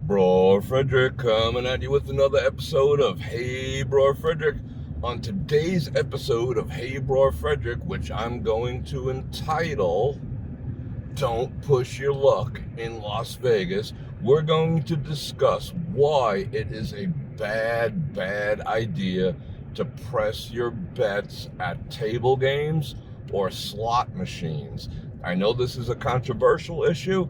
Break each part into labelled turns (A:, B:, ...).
A: Bror Fredrik coming at you with another episode of Hey Bror Fredrik. On today's episode of Hey Bror Fredrik, which I'm going to entitle Don't Push Your Luck in Las Vegas, we're going to discuss why it is a bad idea to press your bets at table games or slot machines. I know this is a controversial issue.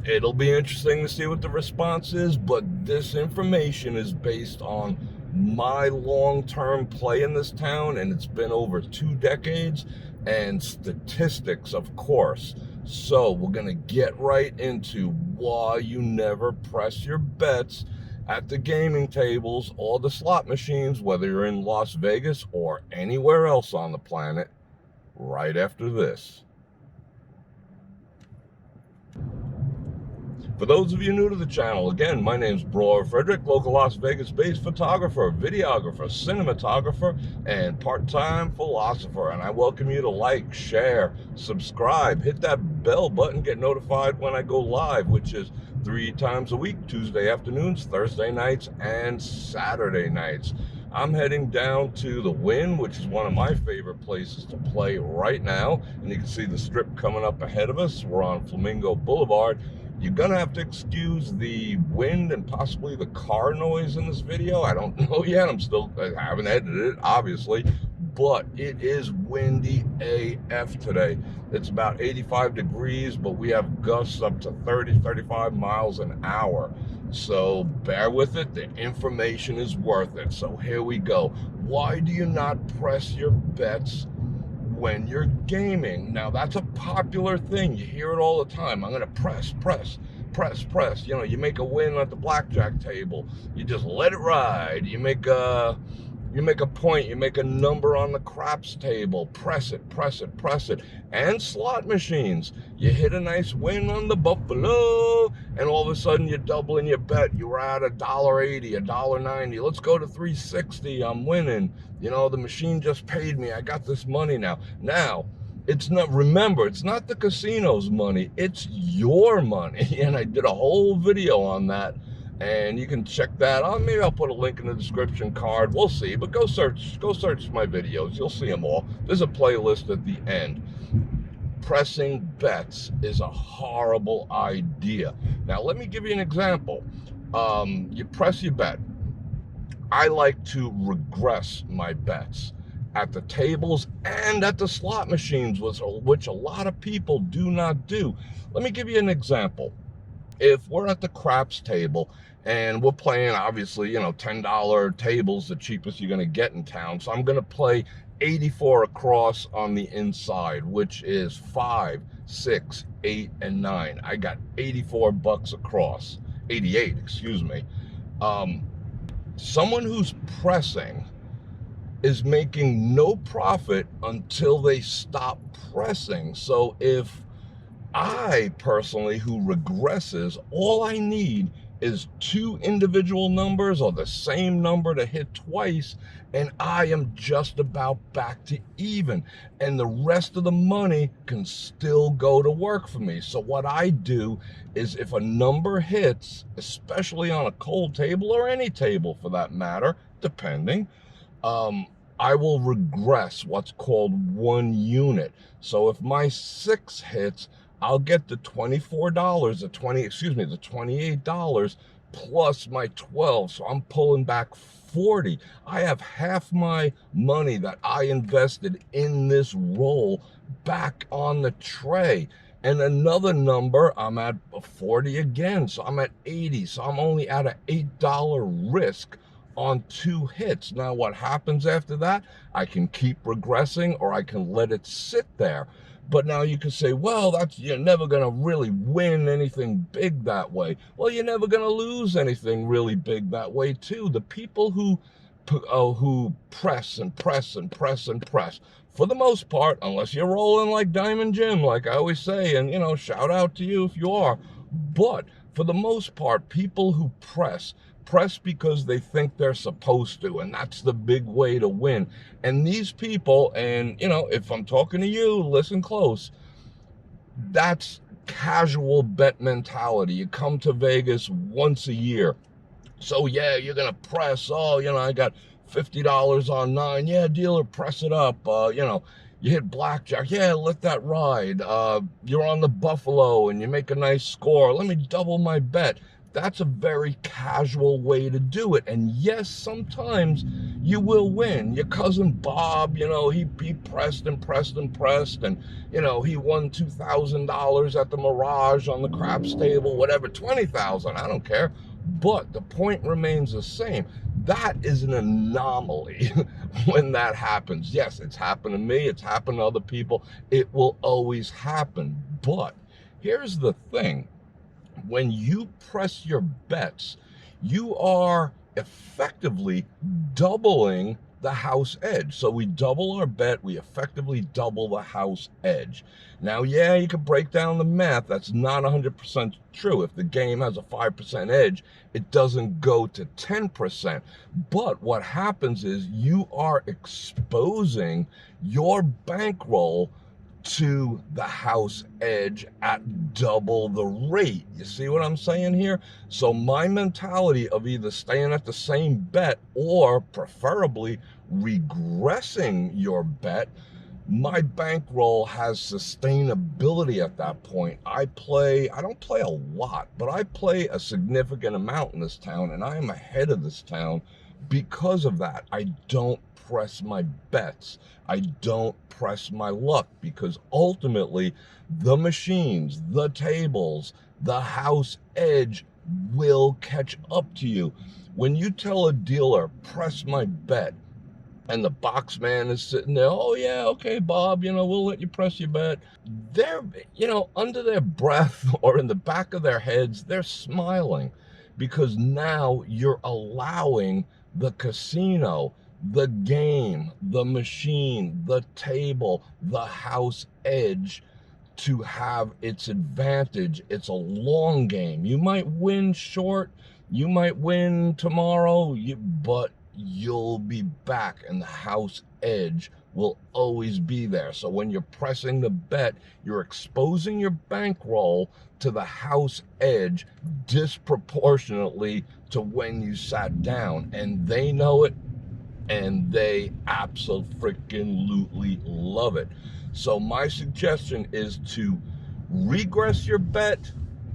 A: It'll be interesting to see what the response is, but this information is based on my long-term play in this town, and it's been over 2 decades, and statistics, of course. So we're going to get right into why you never press your bets at the gaming tables or the slot machines, whether you're in Las Vegas or anywhere else on the planet, right after this. For those of you new to the channel, again, my name's Bror Fredrik, local Las Vegas-based photographer, videographer, cinematographer, and part-time philosopher. And I welcome you to like, share, subscribe, hit that bell button, get notified when I go live, which is 3 times a week, Tuesday afternoons, Thursday nights, and Saturday nights. I'm heading down to the Wynn, which is one of my favorite places to play right now. And you can see the strip coming up ahead of us. We're on Flamingo Boulevard. You're gonna have to excuse the wind and possibly the car noise in this video. I don't know yet. I haven't edited it, obviously, but it is windy AF today. It's about 85 degrees, but we have gusts up to 30, 35 miles an hour. So bear with it. The information is worth it. So here we go. Why do you not press your bets when you're gaming? Now, that's a popular thing. You hear it all the time. I'm going to press. You know, you make a win at the blackjack table. You just let it ride. You make a point. You make a number on the craps table. Press it. And slot machines. You hit a nice win on the Buffalo, and all of a sudden you're doubling your bet. You were at $1.80, $1.90. Let's go to $3.60. I'm winning. You know, the machine just paid me. I got this money now. Now, remember, it's not the casino's money. It's your money. And I did a whole video on that. And you can check that out. Maybe I'll put a link in the description card. We'll see. But go search my videos. You'll see them all. There's a playlist at the end. Pressing bets is a horrible idea. Now, let me give you an example. You press your bet. I like to regress my bets at the tables and at the slot machines, which a lot of people do not do. Let me give you an example. If we're at the craps table and we're playing, obviously, you know, $10 tables, the cheapest you're going to get in town. So I'm going to play 84 across on the inside, which is 5, 6, 8, and 9. I got 84 bucks across, 88, excuse me. Someone who's pressing is making no profit until they stop pressing. So if I personally, who regresses, all I need is 2 individual numbers or the same number to hit twice, and I am just about back to even. And the rest of the money can still go to work for me. So what I do is, if a number hits, especially on a cold table or any table for that matter, depending, I will regress what's called 1 unit. So if my 6 hits, I'll get the $24, the $28 plus my 12. So I'm pulling back 40. I have half my money that I invested in this roll back on the tray. And another number, I'm at 40 again. So I'm at 80. So I'm only at an $8 risk on 2 hits. Now, what happens after that? I can keep regressing, or I can let it sit there. But now you can say, well, you're never going to really win anything big that way. Well, you're never going to lose anything really big that way, too. The people who press, for the most part, unless you're rolling like Diamond Jim, like I always say, and, you know, shout out to you if you are. But for the most part, people who press because they think they're supposed to, and that's the big way to win. And these people, and, you know, if I'm talking to you, listen close, that's casual bet mentality. You come to Vegas once a year. So yeah, you're going to press, oh, I got $50 on 9. Yeah, dealer, press it up. You hit blackjack. Yeah, let that ride. You're on the Buffalo and you make a nice score. Let me double my bet. That's a very casual way to do it. And yes, sometimes you will win. Your cousin Bob, he pressed and pressed and pressed. And, he won $2,000 at the Mirage on the craps table, whatever, 20,000. I don't care. But the point remains the same. That is an anomaly when that happens. Yes, it's happened to me. It's happened to other people. It will always happen. But here's the thing. When you press your bets, you are effectively doubling the house edge. So we double our bet, we effectively double the house edge. Now, yeah, you can break down the math. That's not 100% true. If the game has a 5% edge, it doesn't go to 10%. But what happens is you are exposing your bankroll to the house edge at double the rate. You see what I'm saying here? So my mentality of either staying at the same bet or preferably regressing your bet, my bankroll has sustainability at that point. I don't play a lot, but I play a significant amount in this town, and I am ahead of this town because of that. I don't press my bets. I don't press my luck, because ultimately the machines, the tables, the house edge will catch up to you. When you tell a dealer, press my bet, and the box man is sitting there, oh yeah, okay, Bob, we'll let you press your bet. They're, under their breath or in the back of their heads, they're smiling, because now you're allowing the casino, the game, the machine, the table, the house edge to have its advantage. It's a long game. You might win short, you might win tomorrow, but you'll be back, and the house edge will always be there. So when you're pressing the bet, you're exposing your bankroll to the house edge disproportionately to when you sat down, and they know it, and they absolutely love it. So my suggestion is to regress your bet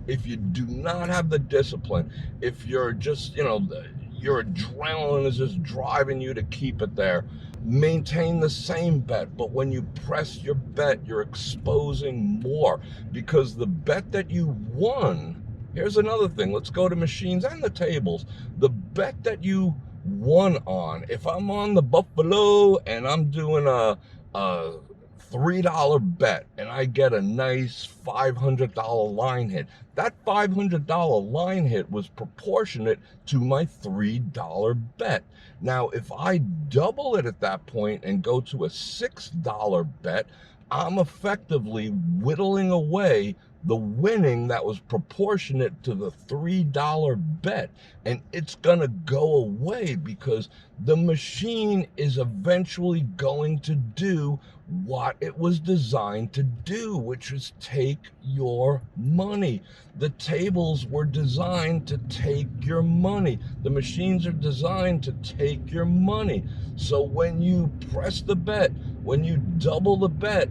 A: if you do not have the discipline. If you're just, your adrenaline is just driving you to keep it there, maintain the same bet. But when you press your bet, you're exposing more, because the bet that you won, here's another thing. Let's go to machines and the tables. The bet that you won on, if I'm on the Buffalo and I'm doing a $3 bet and I get a nice $500 line hit, that $500 line hit was proportionate to my $3 bet. Now, if I double it at that point and go to a $6 bet, I'm effectively whittling away the winning that was proportionate to the $3 bet. And it's gonna go away, because the machine is eventually going to do what it was designed to do, which is take your money. The tables were designed to take your money. The machines are designed to take your money. So when you press the bet, when you double the bet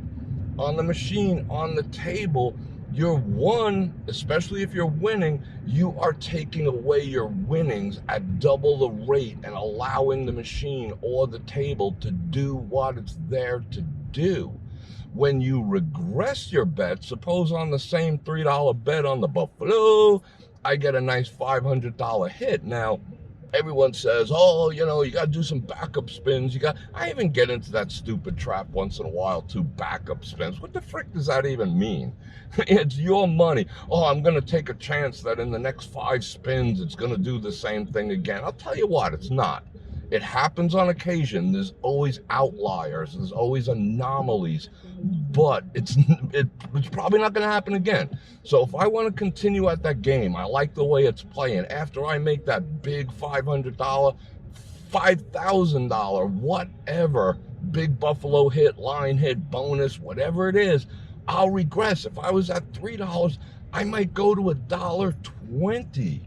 A: on the machine, on the table, you're one, especially if you're winning, you are taking away your winnings at double the rate and allowing the machine or the table to do what it's there to do. When you regress your bet, suppose on the same $3 bet on the Buffalo, I get a nice $500 hit. Now, everyone says, oh, you got to do some backup spins. I even get into that stupid trap once in a while too, backup spins. What the frick does that even mean? It's your money. Oh, I'm going to take a chance that in the next 5 spins, it's going to do the same thing again. I'll tell you what, it's not. It happens on occasion. There's always outliers. There's always anomalies, but it's probably not going to happen again. So if I want to continue at that game, I like the way it's playing. After I make that big $500, $5,000, whatever, big Buffalo hit, line hit, bonus, whatever it is, I'll regress. If I was at $3, I might go to $1.20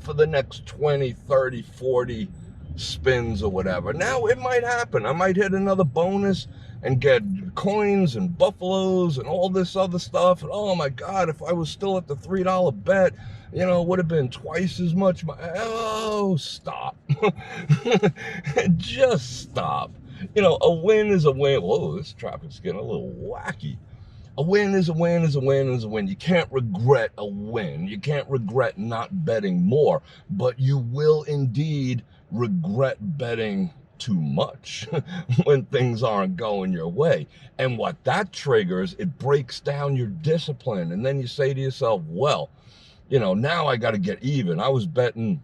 A: for the next 20, 30, 40 spins or whatever. Now it might happen. I might hit another bonus and get coins and buffaloes and all this other stuff. And oh my God, if I was still at the $3 bet, it would have been twice as much. Oh, stop. Just stop. A win is a win. Whoa, this traffic's getting a little wacky. A win is a win is a win is a win. You can't regret a win. You can't regret not betting more, but you will indeed regret betting too much when things aren't going your way. And what that triggers, it breaks down your discipline. And then you say to yourself, well, now I got to get even. I was betting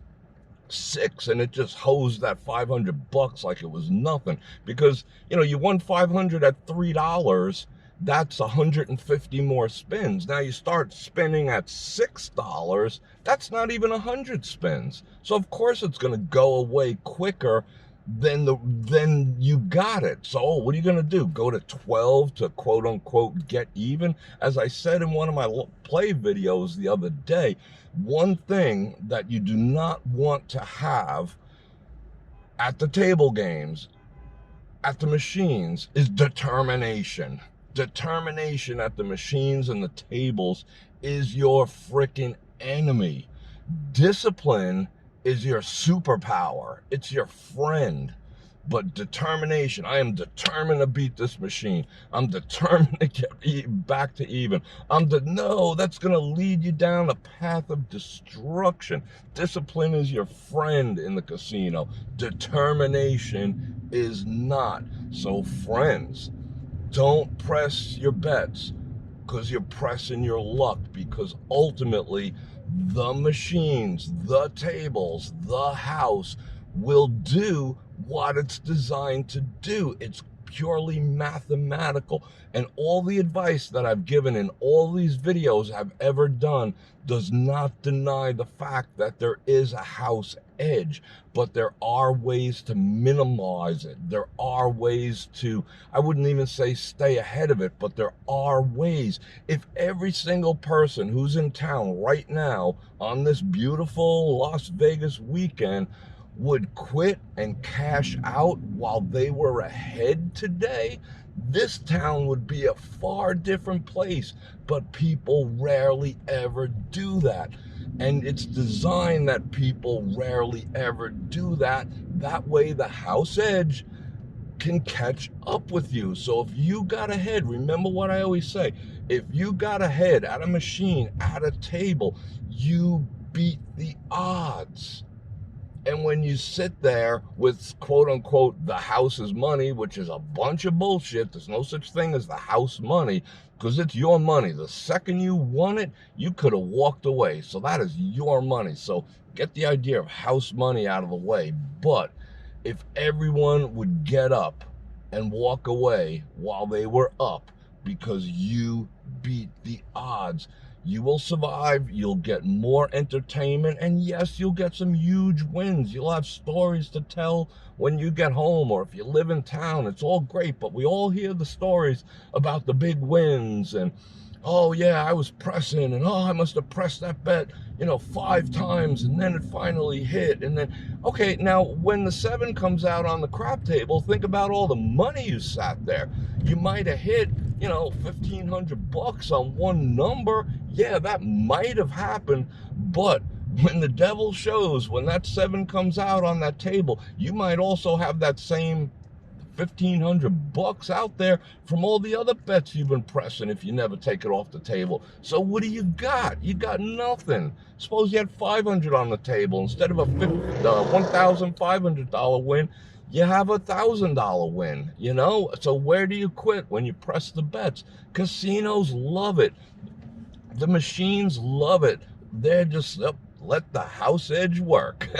A: 6 and it just hosed that $500 like it was nothing, because you won 500 at $3. That's 150 more spins. Now you start spinning at $6, that's not even 100 spins. So of course it's going to go away quicker than you got it. So what are you going to do? Go to 12 to quote unquote get even? As I said in one of my play videos the other day, one thing that you do not want to have at the table games, at the machines, is determination. Determination at the machines and the tables is your freaking enemy. Discipline is your superpower. It's your friend. But determination, I am determined to beat this machine. I'm determined to get back to even. No, that's going to lead you down a path of destruction. Discipline is your friend in the casino. Determination is not. So friends, don't press your bets because you're pressing your luck, because ultimately the machines, the tables, the house will do what it's designed to do. It's purely mathematical. And all the advice that I've given in all these videos I've ever done does not deny the fact that there is a house edge, but there are ways to minimize it. There are ways to, I wouldn't even say stay ahead of it, but there are ways. If every single person who's in town right now on this beautiful Las Vegas weekend would quit and cash out while they were ahead today, this town would be a far different place. But people rarely ever do that. And it's designed that people rarely ever do that. That way the house edge can catch up with you. So if you got ahead, remember what I always say, if you got ahead at a machine, at a table, you beat the odds. And when you sit there with quote unquote the house's money, which is a bunch of bullshit, there's no such thing as the house money, because it's your money. The second you won it, you could have walked away. So that is your money. So get the idea of house money out of the way. But if everyone would get up and walk away while they were up because you beat the odds, you will survive, you'll get more entertainment, and yes, you'll get some huge wins. You'll have stories to tell when you get home, or if you live in town. It's all great, but we all hear the stories about the big wins, and oh yeah, I was pressing, and oh, I must have pressed that bet, 5 times, and then it finally hit. And then, okay, now when the 7 comes out on the crap table, think about all the money you sat there. You might have hit, $1,500 on one number. Yeah, that might have happened, but when the devil shows, when that 7 comes out on that table, you might also have that same $1,500 out there from all the other bets you've been pressing if you never take it off the table. So what do you got? You got nothing. Suppose you had 500 on the table instead of a $1,500 win. You have $1,000 win, So where do you quit when you press the bets? Casinos love it. The machines love it. They're just, let the house edge work.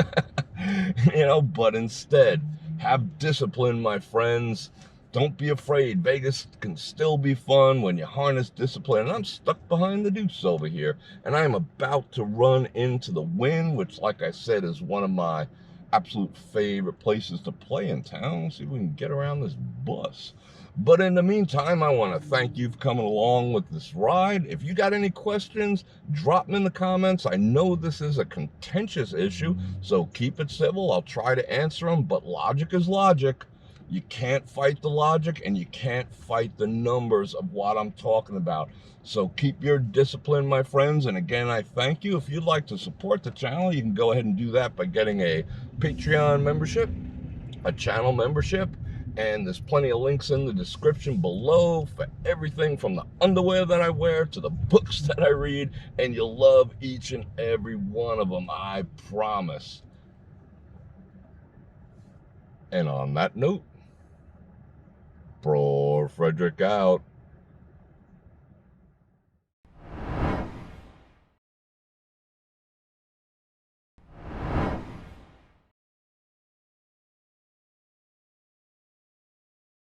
A: But instead, have discipline, my friends. Don't be afraid. Vegas can still be fun when you harness discipline. And I'm stuck behind the deuce over here, and I am about to run into the Wynn, which, like I said, is one of my absolute favorite places to play in town. Let's see if we can get around this bus. But in the meantime, I want to thank you for coming along with this ride. If you got any questions, drop them in the comments. I know this is a contentious issue, so keep it civil. I'll try to answer them, but logic is logic. You can't fight the logic, and you can't fight the numbers of what I'm talking about. So keep your discipline, my friends. And again, I thank you. If you'd like to support the channel, you can go ahead and do that by getting a Patreon membership, a channel membership, and there's plenty of links in the description below for everything from the underwear that I wear to the books that I read, and you'll love each and every one of them, I promise. And on that note, Bror Fredrik out.